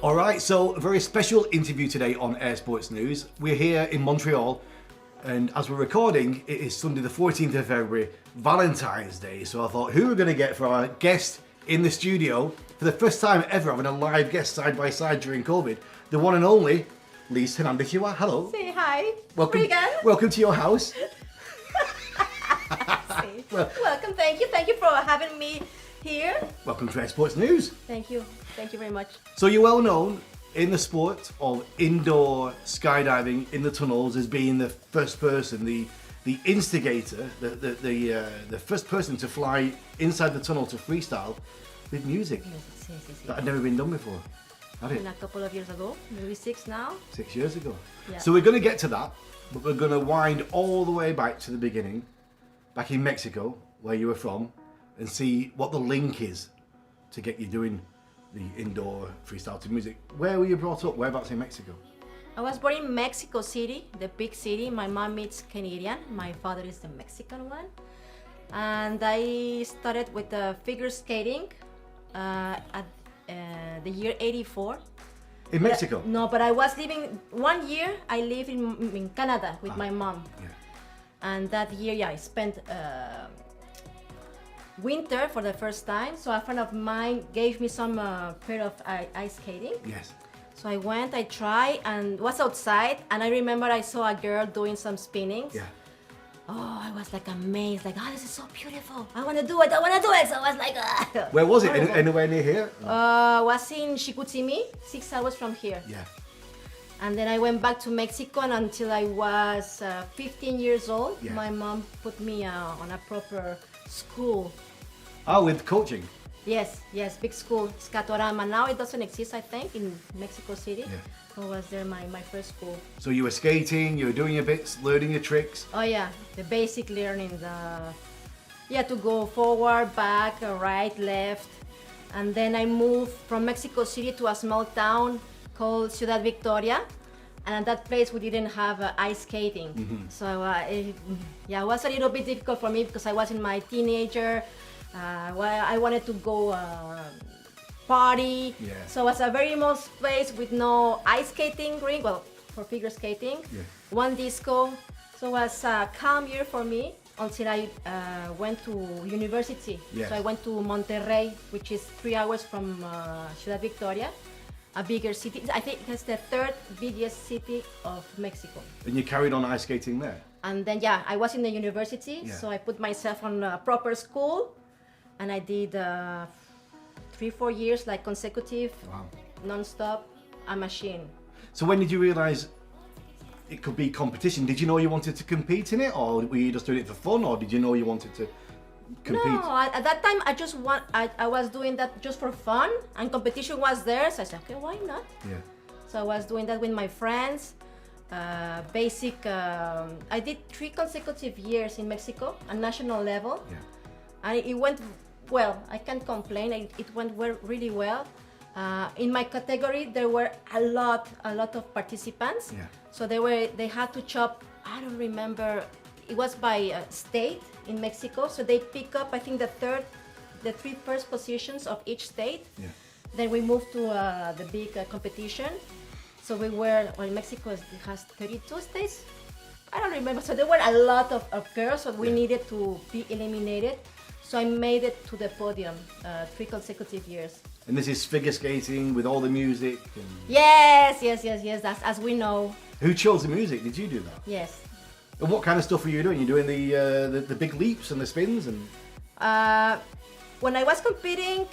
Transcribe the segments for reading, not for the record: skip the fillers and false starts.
All right, so a very special interview today on Air Sports News. We're here in Montreal, and as we're recording, it is Sunday the 14th of February, Valentine's Day. So I thought, who are we going to get for our guest in the studio for the first time ever having a live guest side by side during COVID? The one and only Lise Hernandez Girouard. Hello. Say hi. Welcome. Regan. Welcome to your house. Welcome. Thank you for having me here. Welcome to Air Sports News. Thank you very much. So you're well known in the sport of indoor skydiving in the tunnels as being the first person, the instigator, the first person to fly inside the tunnel to freestyle with music. That had never been done before, had it? And a couple of years ago, maybe 6 now. 6 years ago. Yeah. So we're going to get to that, but we're going to wind all the way back to the beginning, back in Mexico, where you were from, and see what the link is to get you doing the indoor freestyle to music. Where were you brought up? Whereabouts in Mexico? I was born in Mexico City, the big city. My mom is Canadian. My father is the Mexican one. And I started with figure skating at the year 84. In Mexico? No, but I was living 1 year. I lived in Canada with my mom. Yeah. And that year, I spent winter for the first time. So a friend of mine gave me some pair of ice skating. Yes. So I went, I tried, and was outside. And I remember I saw a girl doing some spinnings. Yeah. Oh, I was like amazed, like, oh, this is so beautiful. I want to do it. So I was like, Where was it? Anywhere near here? Was in Chicoutimi, 6 hours from here. Yeah. And then I went back to Mexico, and until I was 15 years old, Yeah. my mom put me on a proper school. Oh, with coaching? Yes, big school, Scatorama. Now it doesn't exist, I think, in Mexico City. Yeah. So was there my first school. So you were skating, you were doing your bits, learning your tricks. Oh yeah, the basic learning, to go forward, back, right, left. And then I moved from Mexico City to a small town called Ciudad Victoria. And at that place we didn't have ice skating. Mm-hmm. So it was a little bit difficult for me because I was in my teenager. I wanted to go party. Yeah. So it was a very small place with no ice skating rink, well, for figure skating. Yeah. One disco. So it was a calm year for me until I went to university. Yes. So I went to Monterrey, which is 3 hours from Ciudad Victoria, a bigger city. I think it's the third biggest city of Mexico. And you carried on ice skating there? And then, I was in the university, Yeah. so I put myself on a proper school, and I did 3-4 years, like consecutive, Wow. non-stop, a machine. So when did you realise it could be competition? Did you know you wanted to compete in it, or were you just doing it for fun, or did you know you wanted to compete? No, at that time I was doing that just for fun, and competition was there, so I said, okay, why not? Yeah. So I was doing that with my friends. I did 3 consecutive years in Mexico, at national level. Yeah. And it went well. I can't complain. It went really well. In my category, there were a lot of participants. Yeah. So they had to chop. I don't remember. It was by state in Mexico. So they pick up, I think, the 3 first positions of each state. Yeah. Then we moved to the big competition. So Mexico has 32 states. I don't remember. So there were a lot of girls. So we needed to be eliminated. So I made it to the podium 3 consecutive years. And this is figure skating with all the music. And Yes. That's as we know. who chose the music? Did you do that? Yes. And what kind of stuff were you doing? You doing the big leaps and the spins and? When I was competing,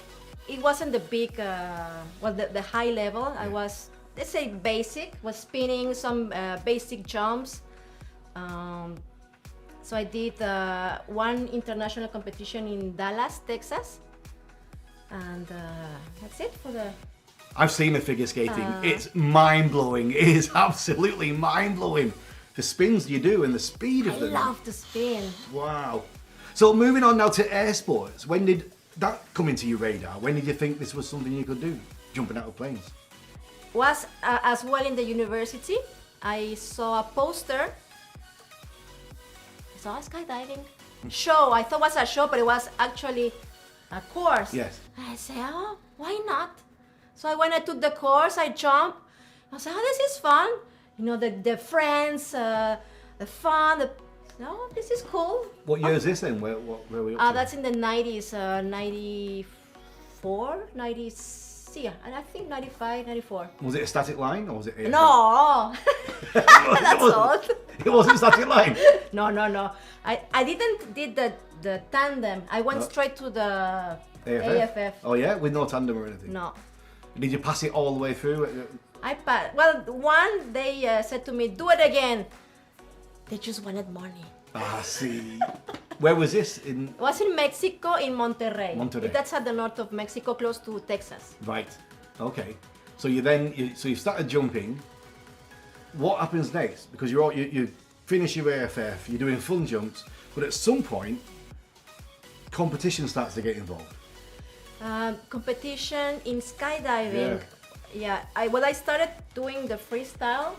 it wasn't the big, the high level. I was, let's say, basic. Was spinning some basic jumps. So I did one international competition in Dallas, Texas, and that's it for the. I've seen the figure skating. It's mind blowing. It is absolutely mind blowing. The spins you do and the speed of I them. love to spin. Wow. So moving on now to air sports. When did that come into your radar? When did you think this was something you could do? Jumping out of planes. Was as well in the university. I saw a poster. I saw a skydiving show. I thought it was a show, but it was actually a course. Yes. I said, oh, why not? So when I took the course, I jumped. I was like, oh, this is fun. You know, the friends, the fun. No, this is cool. What year is this then? Where were we up to? That's in the 90s, 94, 90s, yeah, and I think 95, 94. Was it a static line or was it? No, that's old. It wasn't a static line. No. I didn't did the tandem. I went straight to the AFF. Oh yeah, with no tandem or anything. No. Did you pass it all the way through? I passed. Well, one they said to me, "Do it again." They just wanted money. Ah, see. Where was this in? It was in Mexico, in Monterrey. Monterrey. That's at the north of Mexico, close to Texas. Right. Okay. So you started jumping. What happens next? Because you finish your AFF, you're doing fun jumps, but at some point, competition starts to get involved. Competition in skydiving. Yeah. I started doing the freestyle.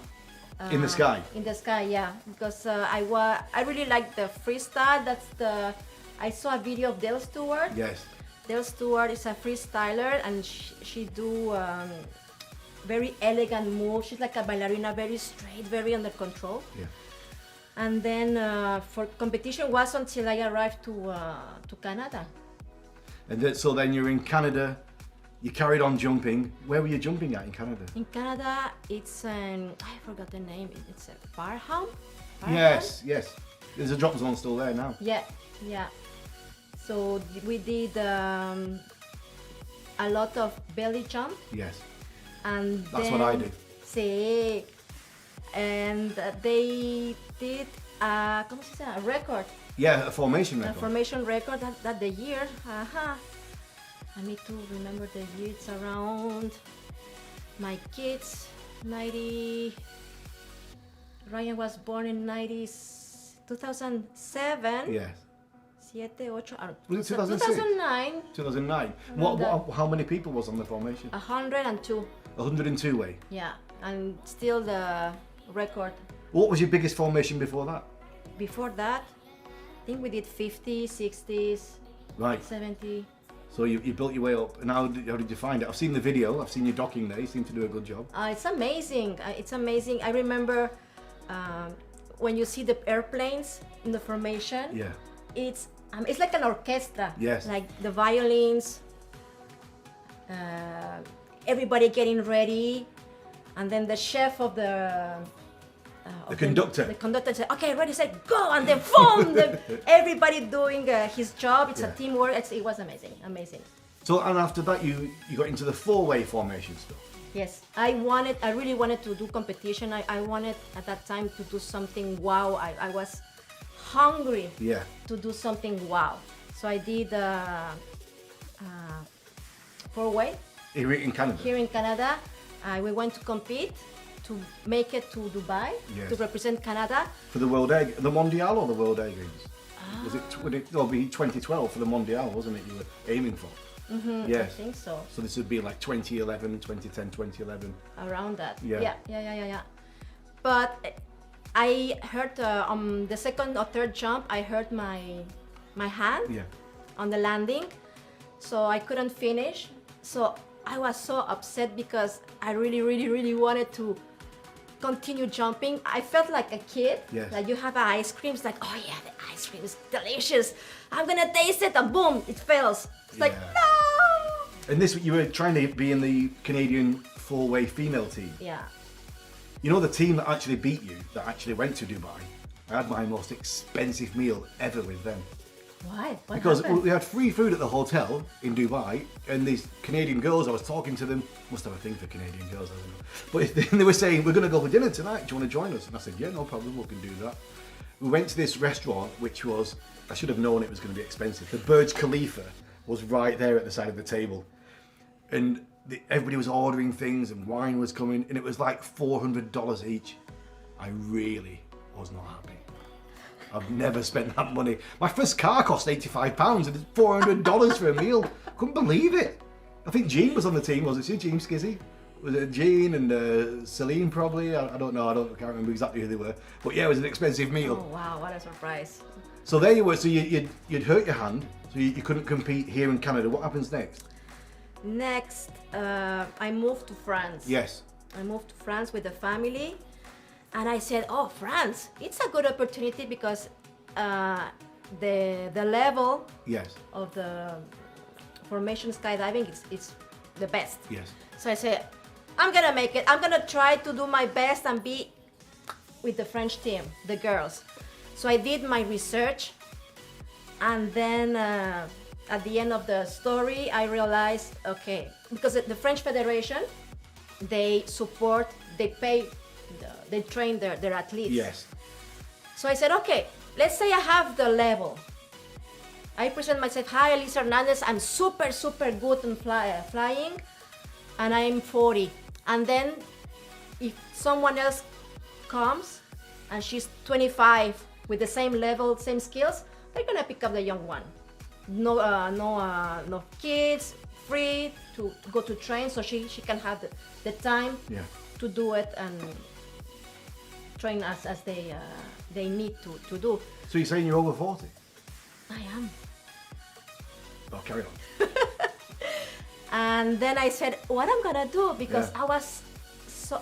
In the sky. In the sky, yeah. Because I really like the freestyle. I saw a video of Dale Stewart. Yes. Dale Stewart is a freestyler, and she do very elegant moves. She's like a ballerina, very straight, very under control. Yeah. And then for competition was until I arrived to Canada. And so then you're in Canada. You carried on jumping. Where were you jumping at in Canada? In Canada, it's I forgot the name. It's a Farham. Yes. There's a drop zone still there now. Yeah. So we did a lot of belly jump. Yes. And that's what I did. Sí. And they did a record. Yeah, a formation record. A formation record that the year. I need to remember the year. It's around my kids, 90. Ryan was born in 2007. Yes. 7, 8, Was it 2006? 2009. 2009. How many people was on the formation? 102. 102 way. Yeah, and still the record. What was your biggest formation before that? Before that, I think we did 50, 60s, Right. 70. So you built your way up, and how did you find it? I've seen the video, I've seen you docking there, you seem to do a good job. It's amazing, it's amazing. I remember when you see the airplanes in the formation, Yeah. it's like an orchestra. Yes. Like the violins, everybody getting ready, and then the chef of the conductor. The conductor said, "Okay, ready, set, go!" And then boom, everybody doing his job. It's a teamwork. It was amazing. So, and after that, you got into the 4-way formation stuff. Yes, I really wanted to do competition. I wanted at that time to do something wow. I was hungry to do something wow. So I did 4-way. Here in Canada? Here in Canada. We went to compete to make it to Dubai to represent Canada. For the the Mondial or the World Air Games? Was it, would it be 2012 for the Mondial, wasn't it, you were aiming for? Mm-hmm, yes. I think so. So this would be like 2011, 2010, 2011. Around that. Yeah. But I heard on the second or third jump, I hurt my hand on the landing, so I couldn't finish. So I was so upset because I really wanted to continue jumping. I felt like a kid. Yes. Like you have ice cream. It's like, oh yeah, the ice cream is delicious. I'm gonna taste it, and boom, it fails. It's like, no. And this, you were trying to be in the Canadian 4-way female team. Yeah. You know the team that actually beat you, that actually went to Dubai? I had my most expensive meal ever with them. Why? What because happened? we had free food at the hotel in Dubai, and these Canadian girls, I was talking to them, must have a thing for Canadian girls, I don't know. But they were saying, we're going to go for dinner tonight, do you want to join us? And I said, yeah, no problem, we can do that. We went to this restaurant, which was, I should have known it was going to be expensive. The Burj Khalifa was right there at the side of the table. And everybody was ordering things, and wine was coming, and it was like $400 each. I really was not happy. I've never spent that money. My first car cost £85 and it's $400 for a meal. Couldn't believe it. I think Jean was on the team, was it? See, Jean Skizzy? Was it Jean and Celine probably? I don't know, I can't remember exactly who they were. But yeah, it was an expensive meal. Oh wow, what a surprise. So there you were, so you'd hurt your hand, so you couldn't compete here in Canada. What happens next? Next, I moved to France. Yes. I moved to France with the family, and I said, "Oh, France! It's a good opportunity because the level Yes. of the formation skydiving is the best." Yes. So I said, "I'm gonna make it. I'm gonna try to do my best and be with the French team, the girls." So I did my research, and then at the end of the story, I realized, okay, because the French Federation, they support, they pay, they train their athletes. Yes. So I said, okay, let's say I have the level. I present myself, "Hi, Lise Hernandez, I'm super, super good in flying, and I'm 40. And then if someone else comes and she's 25 with the same level, same skills, they're gonna pick up the young one. No kids, free to go to train, so she can have the time Yeah. to do it and train as they need to do." So you're saying you're over 40? I am. Oh, carry on. And then I said, what I'm gonna do, because Yeah. I was so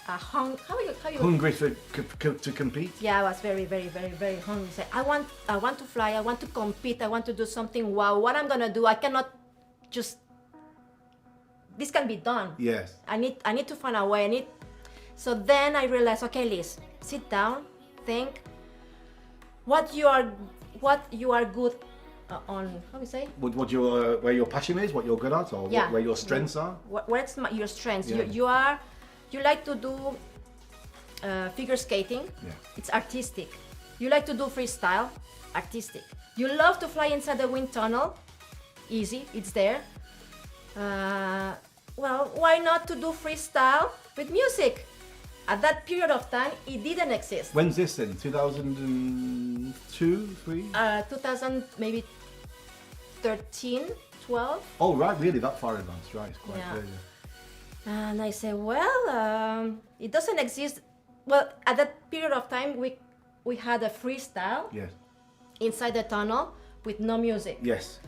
how you Hungry to compete? Yeah, I was very, very, very, very hungry. Say, I want to fly. I want to compete. I want to do something. Wow, what I'm gonna do? I cannot just. This can be done. Yes. I need to find a way. So then I realized, okay, Liz, sit down, think. What you are good on? How we say? What your where your passion is, what you're good at, or Yeah. where your strengths are? What's your strengths? Yeah. You like to do figure skating. Yeah. It's artistic. You like to do freestyle. Artistic. You love to fly inside the wind tunnel. Easy. It's there. Well, why not to do freestyle with music? At that period of time, it didn't exist. When's this then? 2002, 3? 2000, maybe 13, 12. Oh, right, really, that far advanced, right? It's quite Yeah. crazy. And I said, well, it doesn't exist. Well, at that period of time, we had a freestyle Yes. inside the tunnel with no music. Yes.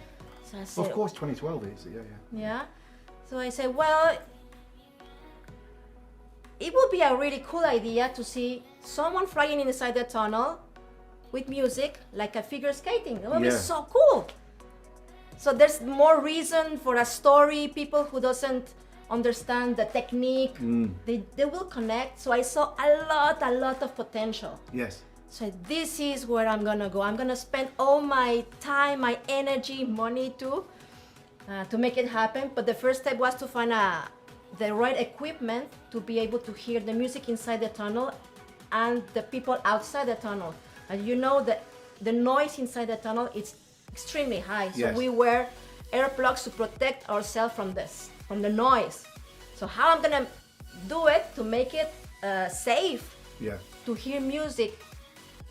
So I Well, said, of course, 2012 is. Yeah, yeah. yeah. So I said, well, it would be a really cool idea to see someone flying inside the tunnel with music, like a figure skating. It would be Yeah. so cool. So there's more reason for a story. People who doesn't understand the technique, they will connect. So I saw a lot of potential. Yes. So this is where I'm gonna go. I'm gonna spend all my time, my energy, money to make it happen. But the first step was to find the right equipment to be able to hear the music inside the tunnel and the people outside the tunnel. And you know that the noise inside the tunnel is extremely high. So Yes. we wear earplugs to protect ourselves from the noise. So how I'm gonna do it to make it safe Yeah. to hear music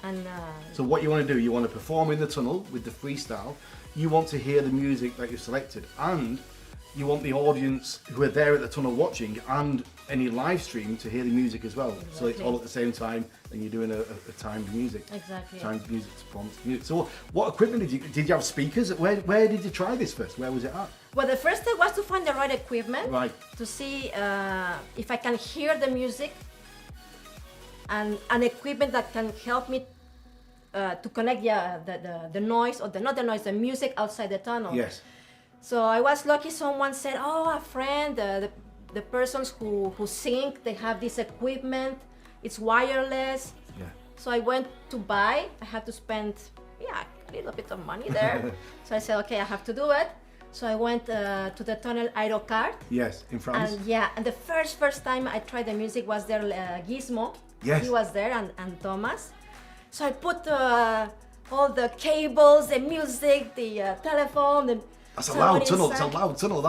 and So what you want to do, you want to perform in the tunnel with the freestyle. You want to hear the music that you've selected, and you want the audience who are there at the tunnel watching and any live stream to hear the music as well. So it's Exactly. all at the same time, and you're doing a timed music. Exactly. Timed music performance. So what equipment did you have speakers? Where did you try this first? Where was it at? well, the first step was to find the right equipment Right. to see if I can hear the music and an equipment that can help me to connect the noise or not the noise, the music outside the tunnel. Yes. So I was lucky. Someone said, "Oh, a friend, the persons who sing, they have this equipment. It's wireless." Yeah. So I went to buy. I had to spend a little bit of money there. So I said, "Okay, I have to do it." So I went to the tunnel Aerocard. Yes, in France. And the first time I tried the music was there. Gizmo. Yes. He was there and Thomas. So I put all the cables, the music, the telephone. That's a so I loud went tunnel. It's a inside. loud tunnel.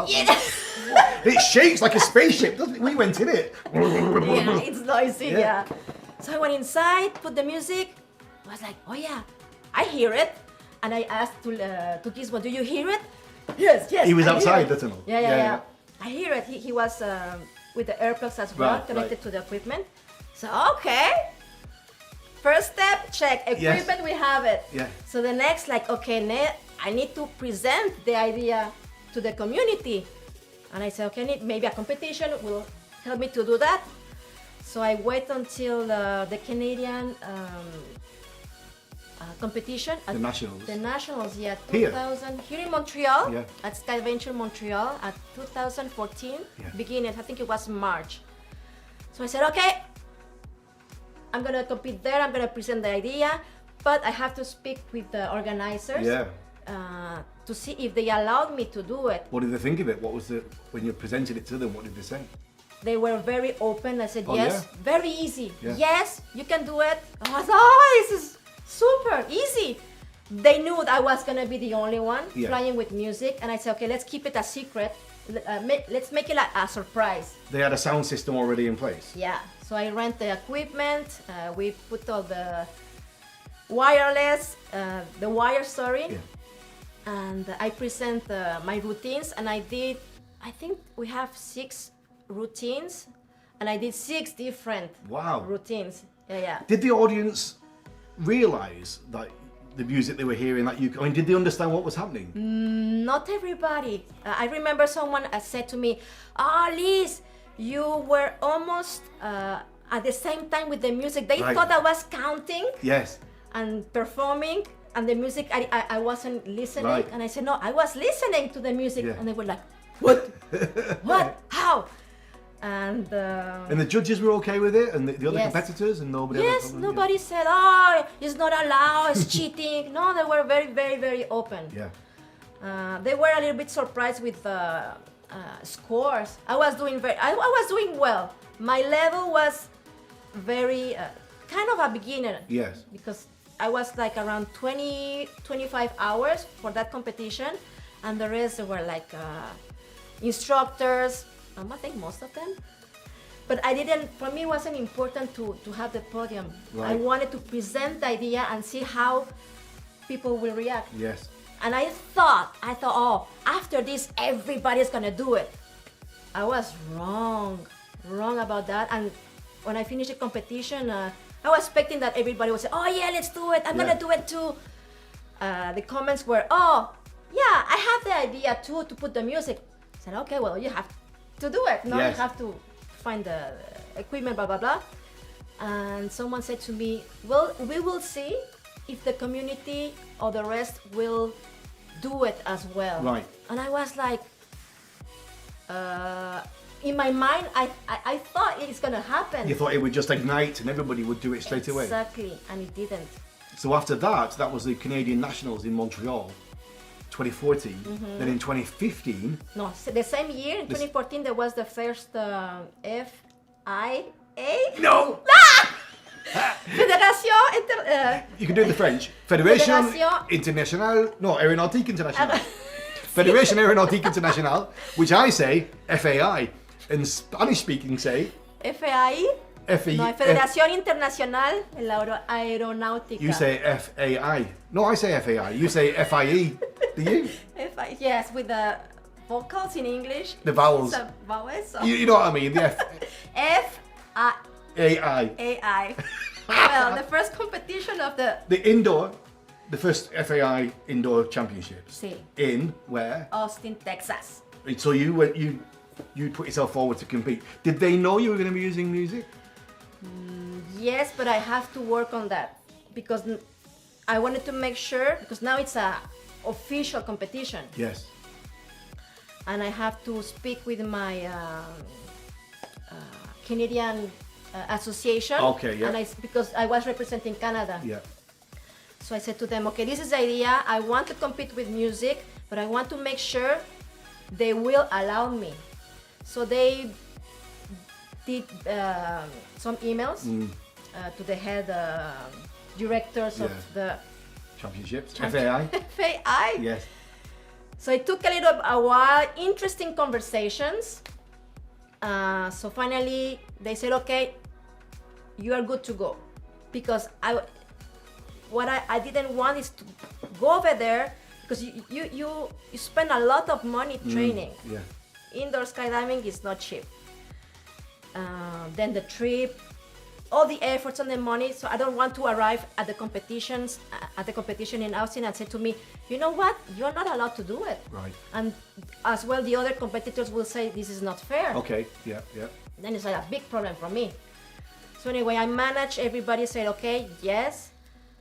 It shakes like a spaceship, doesn't it? We went in it. Yeah, it's noisy. Yeah. Yeah. So I went inside, put the music. I was like, "Oh yeah, I hear it." And I asked to Gizmo, "Do you hear it?" Yes. He was I hear outside it." the tunnel. Yeah. I hear it. He was with the earplugs as well, Right, connected right. to the equipment. So okay. First step, check. Equipment, we have it. Yeah. So the next, like, okay, I need to present the idea to the community. And I said, okay, maybe a competition will help me to do that. So I wait until the Canadian competition. The Nationals. The Nationals, yeah. Here? 2000, here in Montreal, Yeah. at Skyventure Montreal, at 2014, Yeah. beginning, I think it was March. So I said, okay, I'm gonna compete there, I'm gonna present the idea, but I have to speak with the organizers. Yeah. To see if they allowed me to do it. What did they think of it? What was the when you presented it to them? What did they say? They were very open. I said, Oh, yes, yeah? very easy. Yeah. Yes, you can do it. I was, oh, this is super easy. They knew that I was gonna be the only one Yeah. flying with music, and I said, okay, let's keep it a secret. Let's make it a surprise. They had a sound system already in place. Yeah. So I rent the equipment. We put all the wireless, the wire, sorry. Yeah. And I present my routines, and I think we have 6 routines, and I did 6 different Wow. routines. Yeah. Did the audience realize that the music they were hearing, that I mean, did they understand what was happening? Not everybody. I remember someone said to me, Lise, you were almost at the same time with the music. They Right. thought I was counting Yes. and performing, and the music, I wasn't listening. Right. And I said, no, I was listening to the music. Yeah. And they were like, what? What? How? And And the judges were okay with it, and the other Yes. competitors, and nobody. had a yes, problem? nobody said, oh, it's not allowed, it's cheating. No, they were very, very, very open. Yeah. They were a little bit surprised with scores. I was doing well. My level was very kind of a beginner. Yes. Because I was like around 25 hours for that competition, and the rest were like instructors. I think most of them. But for me, it wasn't important to have the podium. Right. I wanted to present the idea and see how people will react. Yes. And I thought, oh, after this, everybody's gonna do it. I was wrong about that. And when I finished the competition, I was expecting that everybody would say, oh yeah, let's do it. I'm gonna do it too. The comments were, oh, yeah, I have the idea too to put the music. I said, okay, well, you have to do it. No, Yes. you have to find the equipment, blah, blah, blah. And someone said to me, well, we will see if the community or the rest will do it as well. Right. And I was like, in my mind, I thought it's gonna happen. You thought it would just ignite and everybody would do it straight away. Exactly, and it didn't. So after that was the Canadian Nationals in Montreal, 2014. Mm-hmm. Then in 2015, No, the same year, in 2014, there was the first FIA. no, Fédération you can do it in the French. Fédération Fédération- Internationale, no, Aéronautique Internationale. Fédération Aéronautique Internationale, which I say FAI, and Spanish-speaking say FAI. FAI. No, Federación Internacional de la Aeronáutica. You say FAI. No, I say FAI. You say FIE. Do you? Yes, with the vocals in English. The vowels. It's a vowel, so You know what I mean? The FAI. FAI. Well, the first competition of the The first FAI indoor championships. Sí. In where? Austin, Texas. So you put yourself forward to compete. Did they know you were going to be using music? Yes, but I have to work on that because I wanted to make sure, because now it's a official competition, Yes. and I have to speak with my Canadian association. Okay, yeah. And because I was representing Canada. Yeah. So I said to them, okay, this is the idea. I want to compete with music, but I want to make sure they will allow me. So they did some emails to the head directors of Yeah. the Championships. FAI. FAI. Yes. So it took a while, interesting conversations. So finally they said, okay, you are good to go. Because what I didn't want is to go over there, because you spend a lot of money training. Yeah. Indoor skydiving is not cheap. Then the trip, all the efforts and the money, so I don't want to arrive at the competition in Austin and say to me, you know what, you're not allowed to do it. Right. And as well, the other competitors will say this is not fair. Okay. Yeah. Then it's like a big problem for me. So anyway, I managed. Everybody said, okay, yes.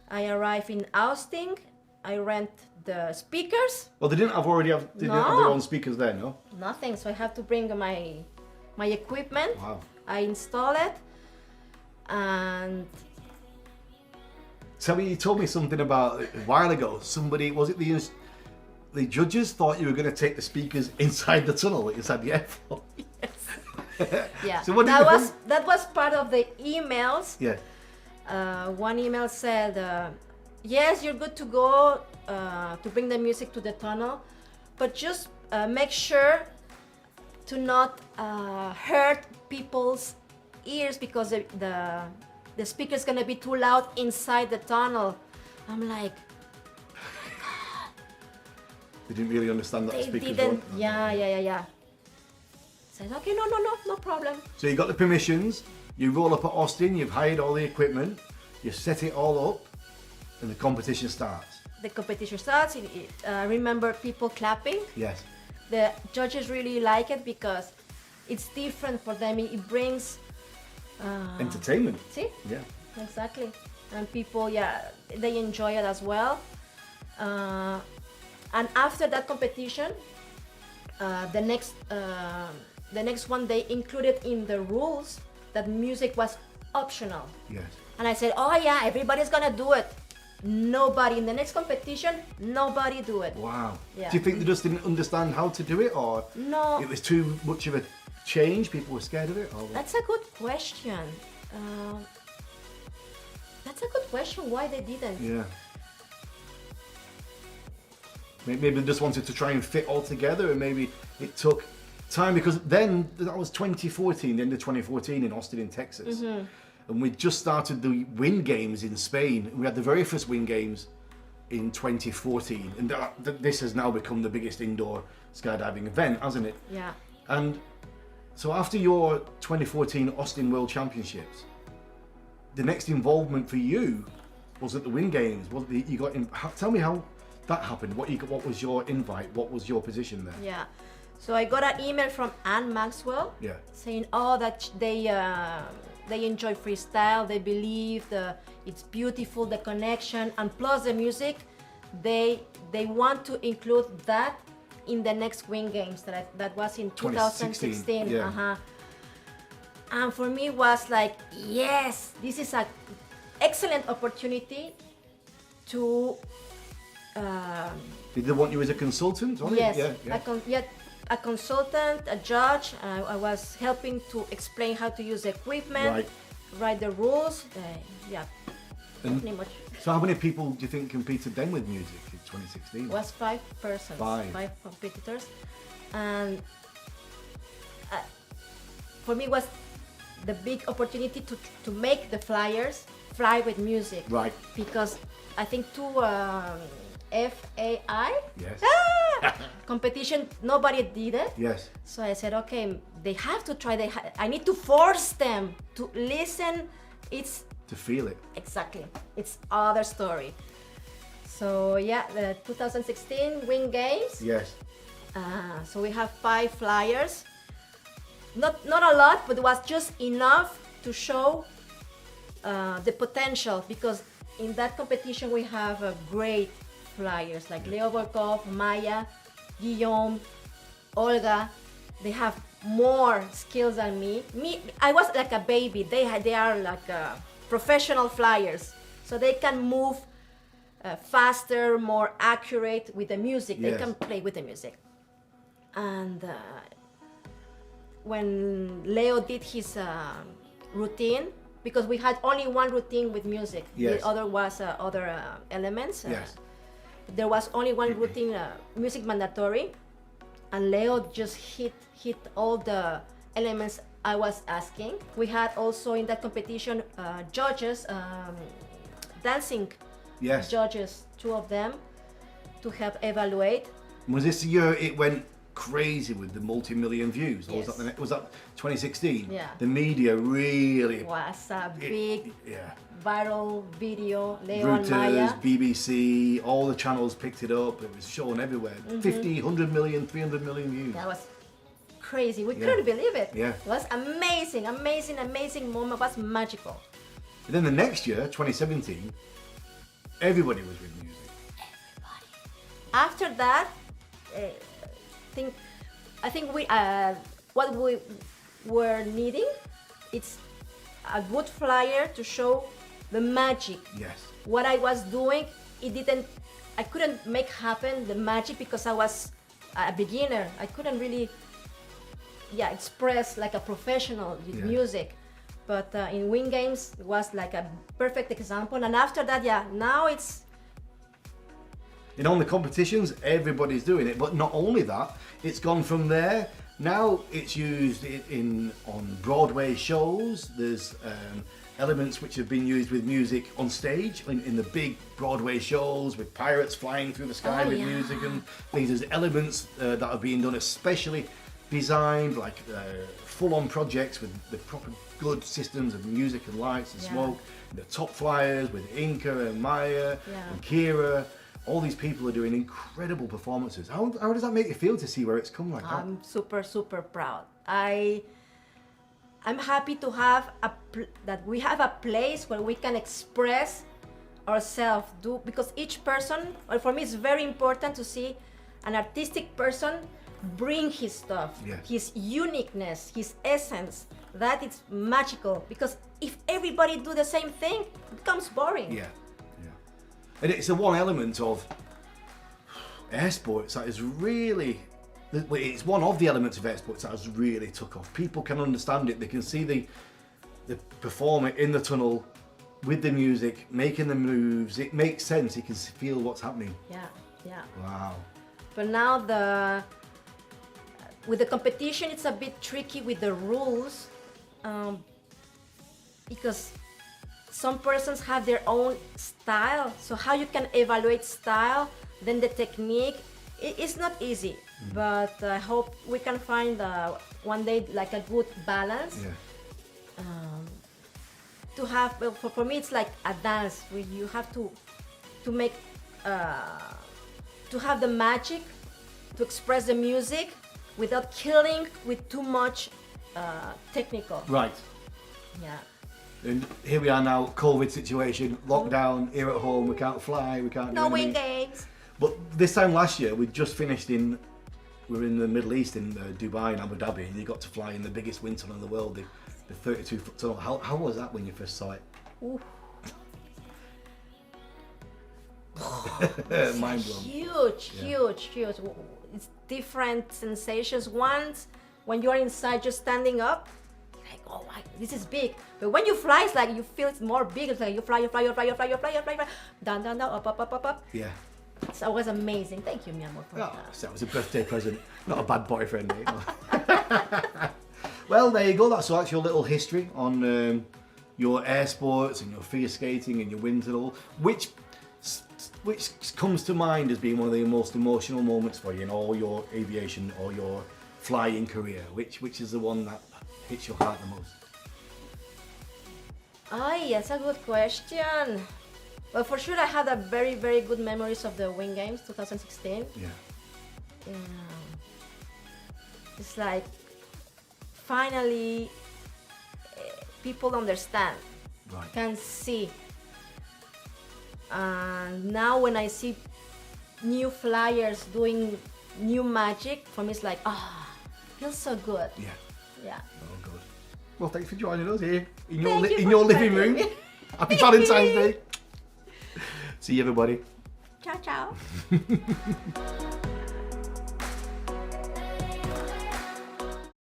I arrive in Austin. I rent the speakers. Well, they didn't have their own speakers there, no? Nothing. So I have to bring my equipment. Wow. I install it, and Tell me, you told me something about a while ago. Somebody, was it the judges thought you were going to take the speakers inside the tunnel, inside the airport? yeah. So what did that was part of the emails. Yeah. One email said, yes, you're good to go to bring the music to the tunnel, but just make sure to not hurt people's ears because the speaker is going to be too loud inside the tunnel. I'm like, They didn't really understand that they speakers didn't. weren't. Yeah. Said, okay, no problem. So you got the permissions, you roll up at Austin, you've hired all the equipment, you set it all up, and the competition starts. The competition starts. Remember people clapping. Yes. The judges really like it because it's different for them. It brings Entertainment. see, Yeah. exactly, and people, they enjoy it as well. And after that competition, the next one, they included in the rules that music was optional. Yes. And I said, oh yeah, everybody's gonna do it. Nobody in the next competition, nobody do it. Wow. Yeah. Do you think they just didn't understand how to do it, or No. it was too much of a change? People were scared of it? Or what? That's a good question. Why they didn't? Yeah. Maybe they just wanted to try and fit all together, and maybe it took time, because then that was 2014, the end of 2014 in Austin, in Texas. Mm-hmm. And we just started the Wind Games in Spain. We had the very first Wind Games in 2014, and this has now become the biggest indoor skydiving event, hasn't it? Yeah. And so after your 2014 Austin World Championships, the next involvement for you was at the Wind Games. You got in, tell me how that happened. What was your invite? What was your position there? Yeah. So I got an email from Anne Maxwell Yeah. saying, that they enjoy freestyle. They believe it's beautiful, the connection, and plus the music. They want to include that in the next Wind Games that was in 2016. Yeah. And for me it was like, yes, this is an excellent opportunity to. Did they want you as a consultant on Yes, it? Yeah. a consultant, a judge. I was helping to explain how to use the equipment, Right. write the rules. And Pretty much. so how many people do you think competed then with music in 2016? It was 5 persons, Five. competitors, and for me it was the big opportunity to make the flyers fly with music. Right. Because I think FAI Yes. competition, nobody did it. Yes. So I said, okay, they have to try. I need to force them to listen. It's To feel it. exactly. It's other story. So the 2016 Wind Games. Yes. So we have 5 flyers. Not a lot, but it was just enough to show the potential, because in that competition we have great flyers like Leo Volkov, Maya, Guillaume, Olga. They have more skills than me. I was like a baby. They are like professional flyers, so they can move faster, more accurate with the music. They Yes. can play with the music. And when Leo did his routine, because we had only one routine with music, Yes. the other was other elements. Yes. There was only one routine, music mandatory, and Leo just hit all the elements I was asking. We had also in that competition judges, dancing Yes. judges, 2 of them, to help evaluate. Was this the year it went crazy with the multi-million views. Or Yes. was that 2016? Yeah. The media really Was a big yeah. viral video. Leo and Maya. Reuters, BBC, all the channels picked it up. It was shown everywhere. 50, 100 million, 300 million views. That was crazy. We Yeah. couldn't believe it. Yeah. It was amazing, amazing, amazing moment. It was magical. And then the next year, 2017, everybody was with music. After that, I think we what we were needing, it's a good flyer to show the magic. Yes. What I was doing, I couldn't make happen the magic because I was a beginner. I couldn't really, express like a professional with Yeah. music. But in Wing Games, it was like a perfect example. And after that, now it's In all the competitions, everybody's doing it. But not only that, it's gone from there. Now it's used on Broadway shows. There's elements which have been used with music on stage in the big Broadway shows with pirates flying through the sky with music and things. There's elements that are being done especially designed, like full-on projects with the proper good systems of music and lights and smoke. The top flyers with Inca and Maya and Kira. All these people are doing incredible performances. How does that make you feel to see where it's come like that? I'm super, super proud. I'm happy to have that we have a place where we can express ourselves. Because each person, well, for me, it's very important to see an artistic person bring his stuff, his uniqueness, his essence. That is magical. Because if everybody do the same thing, it becomes boring. Yeah. And it's the one element of air sports that is really, it's one of the elements of air sports that has really took off. People can understand it. They can see the performer in the tunnel with the music, making the moves. It makes sense. You can feel what's happening. Yeah. Wow. But now with the competition, it's a bit tricky with the rules, because some persons have their own style. So how you can evaluate style, then the technique, it's not easy. But I hope we can find one day like a good balance. Yeah. To have, for me, it's like a dance where you have to make, to have the magic, to express the music without killing with too much technical. Right. Yeah. And here we are now, COVID situation, lockdown, here at home, we can't fly, we can't do No anything. Wing Games. But this time last year, we just finished we were in the Middle East, in Dubai and Abu Dhabi, and you got to fly in the biggest wind tunnel in the world, the 32-foot tunnel. How was that when you first saw it? Ooh. Mind blown. Huge. It's different sensations. Once, when you're inside, just standing up, like, oh, wow, this is big. But when you fly, it's like you feel it's more big. It's like you fly, down, up. Yeah. So it was amazing. Thank you, mi amor, for Oh, that. so it was a birthday present, not a bad boyfriend. Well, there you go. That's your little history on your air sports and your figure skating and your wind tunnel. Which comes to mind as being one of the most emotional moments for you in all your aviation or your flying career? Which is the one that hits your heart the most? That's a good question. Well, for sure, I had a very, very good memories of the Wing Games 2016. Yeah. It's like finally people understand, Right. can see. Now when I see new flyers doing new magic, for me it's like, feels so good. Yeah. Oh, good. Well, thanks for joining us here in Thank you in for your living inviting room. me. Happy Valentine's Day. See you, everybody. Ciao, ciao.